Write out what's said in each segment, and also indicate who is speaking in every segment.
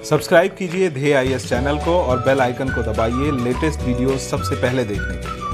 Speaker 1: Subscribe कीजिए ध्येय IAS channel को और बेल आइकन को दबाइए लेटेस्ट वीडियो सबसे पहले देखने के लिए।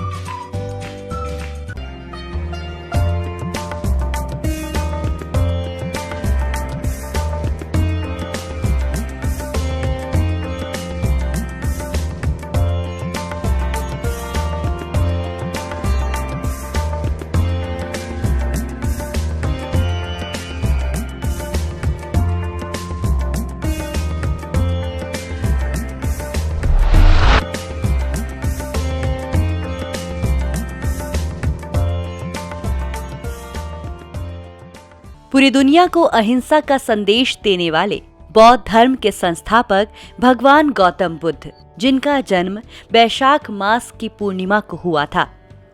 Speaker 2: पूरी दुनिया को अहिंसा का संदेश देने वाले बौद्ध धर्म के संस्थापक भगवान गौतम बुद्ध, जिनका जन्म वैशाख मास की पूर्णिमा को हुआ था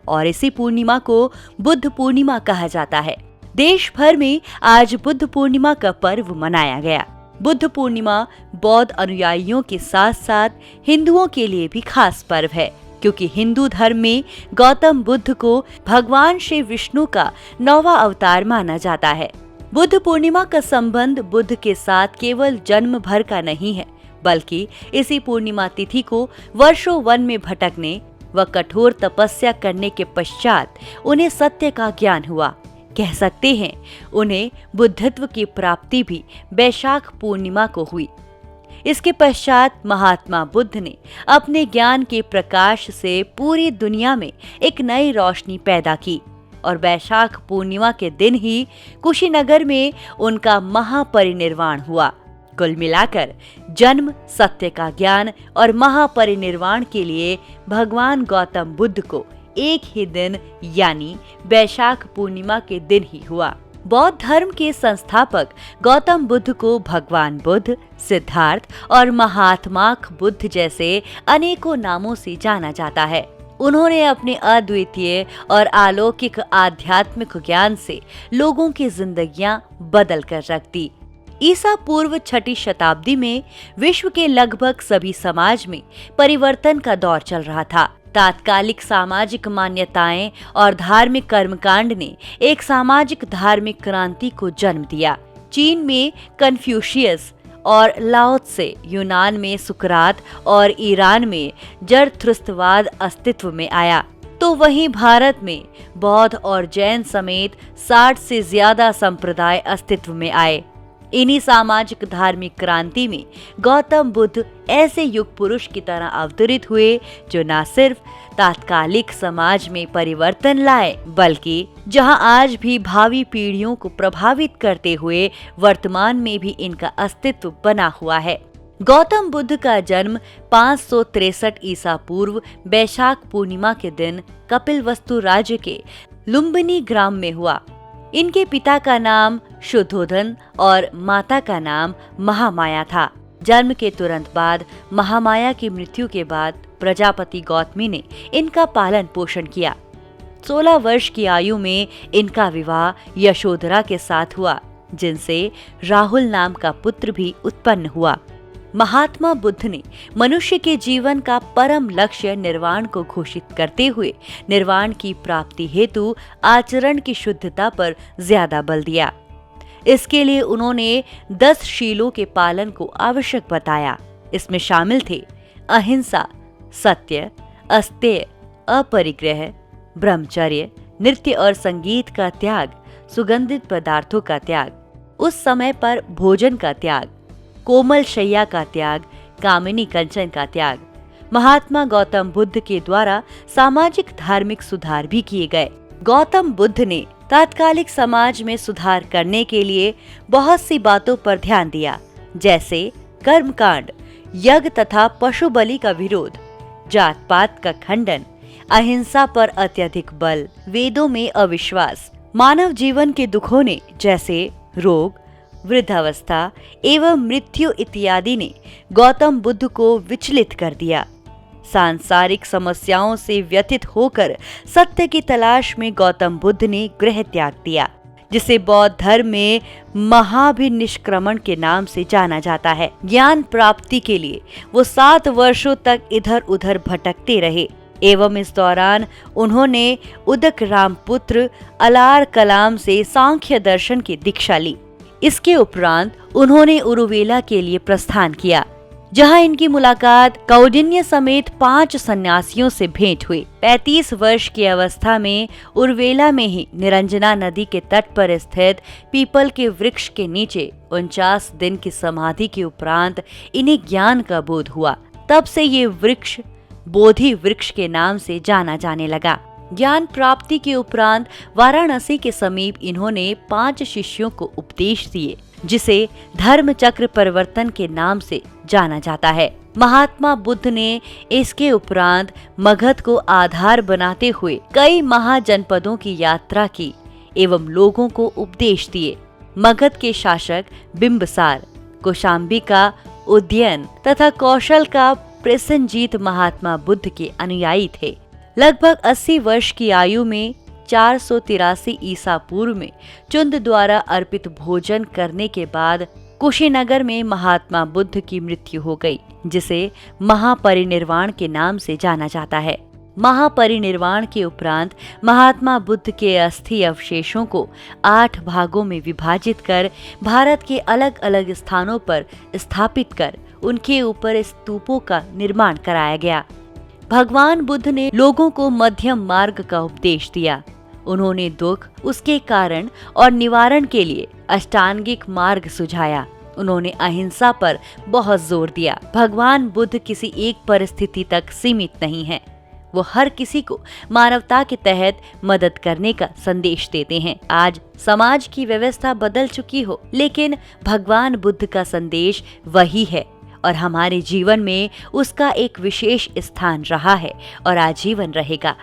Speaker 2: और इसी पूर्णिमा को बुद्ध पूर्णिमा कहा जाता है। देश भर में आज बुद्ध पूर्णिमा का पर्व मनाया गया। बुद्ध पूर्णिमा बौद्ध अनुयायियों के साथ साथ हिंदुओं के लिए भी खास पर्व है, क्योंकि हिंदू धर्म में गौतम बुद्ध को भगवान श्री विष्णु का 9वां अवतार माना जाता है। बुद्ध पूर्णिमा का संबंध बुद्ध के साथ केवल जन्म भर का नहीं है, बल्कि इसी पूर्णिमा तिथि को वर्षों वन में भटकने व कठोर तपस्या करने के पश्चात उन्हें सत्य का ज्ञान हुआ। कह सकते हैं उन्हें बुद्धत्व की प्राप्ति भी वैशाख पूर्णिमा को हुई। इसके पश्चात महात्मा बुद्ध ने अपने ज्ञान के प्रकाश से पूरी दुनिया में एक नई रोशनी पैदा की और वैशाख पूर्णिमा के दिन ही कुशीनगर में उनका महापरिनिर्वाण हुआ। कुल मिलाकर जन्म, सत्य का ज्ञान और महापरिनिर्वाण के लिए भगवान गौतम बुद्ध को एक ही दिन यानी वैशाख पूर्णिमा के दिन ही हुआ। बौद्ध धर्म के संस्थापक गौतम बुद्ध को भगवान बुद्ध, सिद्धार्थ और महात्मा बुद्ध जैसे अनेकों नामों से जाना जाता है। उन्होंने अपने अद्वितीय और अलौकिक आध्यात्मिक ज्ञान से लोगों की जिंदगियां बदल कर रख दी। ईसा पूर्व 6वीं शताब्दी में विश्व के लगभग सभी समाज में परिवर्तन का दौर चल रहा था। तात्कालिक सामाजिक मान्यताएं और धार्मिक कर्मकांड ने एक सामाजिक धार्मिक क्रांति को जन्म दिया। चीन में कन्फ्यूशियस और लाओ त्से, यूनान में सुकरात और ईरान में जरथुस्त्रवाद अस्तित्व में आया, तो वहीं भारत में बौद्ध और जैन समेत 60 से ज्यादा संप्रदाय अस्तित्व में आए। इन्हीं सामाजिक धार्मिक क्रांति में गौतम बुद्ध ऐसे युग पुरुष की तरह अवतरित हुए जो न सिर्फ तात्कालिक समाज में परिवर्तन लाए, बल्कि जहां आज भी भावी पीढ़ियों को प्रभावित करते हुए वर्तमान में भी इनका अस्तित्व बना हुआ है। गौतम बुद्ध का जन्म 563 ईसा पूर्व वैशाख पूर्णिमा के दिन कपिलवस्तु राज्य के लुम्बिनी ग्राम में हुआ। इनके पिता का नाम शुद्धोधन और माता का नाम महामाया था। जन्म के तुरंत बाद महामाया की मृत्यु के बाद प्रजापति गौतमी ने इनका पालन पोषण किया। 16 वर्ष की आयु में इनका विवाह यशोधरा के साथ हुआ, जिनसे राहुल नाम का पुत्र भी उत्पन्न हुआ। महात्मा बुद्ध ने मनुष्य के जीवन का परम लक्ष्य निर्वाण को घोषित करते हुए निर्वाण की प्राप्ति हेतु आचरण की शुद्धता पर ज्यादा बल दिया। इसके लिए उन्होंने 10 शीलों के पालन को आवश्यक बताया। इसमें शामिल थे अहिंसा, सत्य, अस्तेय, अपरिग्रह, ब्रह्मचर्य, नृत्य और संगीत का त्याग, सुगंधित पदार्थों का त्याग, उस समय पर भोजन का त्याग, कोमल शैया का त्याग, कामिनी कंचन का त्याग। महात्मा गौतम बुद्ध के द्वारा सामाजिक धार्मिक सुधार भी किए गए। गौतम बुद्ध ने तात्कालिक समाज में सुधार करने के लिए बहुत सी बातों पर ध्यान दिया, जैसे कर्मकांड, यज्ञ तथा पशु बलि का विरोध, जात पात का खंडन, अहिंसा पर अत्यधिक बल, वेदों में अविश्वास, मानव जीवन के दुखों ने जैसे रोग, वृद्धावस्था एवं मृत्यु इत्यादि ने गौतम बुद्ध को विचलित कर दिया। सांसारिक समस्याओं से व्यथित होकर सत्य की तलाश में गौतम बुद्ध ने गृह त्याग दिया, जिसे बौद्ध धर्म में महाभिनिष्क्रमण के नाम से जाना जाता है। ज्ञान प्राप्ति के लिए वो 7 वर्षों तक इधर उधर भटकते रहे एवं इस दौरान उन्होंने उदक राम पुत्र अलार कलाम से सांख्य दर्शन की दीक्षा ली। इसके उपरांत उन्होंने उरुवेला के लिए प्रस्थान किया, जहां इनकी मुलाकात कौंडिन्य समेत 5 सन्यासियों से भेंट हुई। 35 वर्ष की अवस्था में उरुवेला में ही निरंजना नदी के तट पर स्थित पीपल के वृक्ष के नीचे 49 दिन की समाधि के उपरांत इन्हें ज्ञान का बोध हुआ। तब से ये वृक्ष बोधि वृक्ष के नाम से जाना जाने लगा। ज्ञान प्राप्ति के उपरांत वाराणसी के समीप इन्होंने 5 शिष्यों को उपदेश दिए, जिसे धर्म चक्र परिवर्तन के नाम से जाना जाता है। महात्मा बुद्ध ने इसके उपरांत मगध को आधार बनाते हुए कई महाजनपदों की यात्रा की एवं लोगों को उपदेश दिए। मगध के शासक बिंबसार, कौशाम्बी का उदयन तथा कौशल का प्रसेनजीत महात्मा बुद्ध के अनुयायी थे। लगभग 80 वर्ष की आयु में 483 ईसा पूर्व में चुंद द्वारा अर्पित भोजन करने के बाद कुशीनगर में महात्मा बुद्ध की मृत्यु हो गई, जिसे महापरिनिर्वाण के नाम से जाना जाता है। महापरिनिर्वाण के उपरांत महात्मा बुद्ध के अस्थि अवशेषों को 8 भागों में विभाजित कर भारत के अलग अलग स्थानों पर स्थापित कर उनके ऊपर स्तूपों का निर्माण कराया गया। भगवान बुद्ध ने लोगों को मध्यम मार्ग का उपदेश दिया। उन्होंने दुख, उसके कारण और निवारण के लिए अष्टांगिक मार्ग सुझाया। उन्होंने अहिंसा पर बहुत जोर दिया। भगवान बुद्ध किसी एक परिस्थिति तक सीमित नहीं है। वो हर किसी को मानवता के तहत मदद करने का संदेश देते हैं। आज समाज की व्यवस्था बदल चुकी हो, लेकिन भगवान बुद्ध का संदेश वही है और हमारे जीवन में उसका एक विशेष स्थान रहा है और आजीवन रहेगा।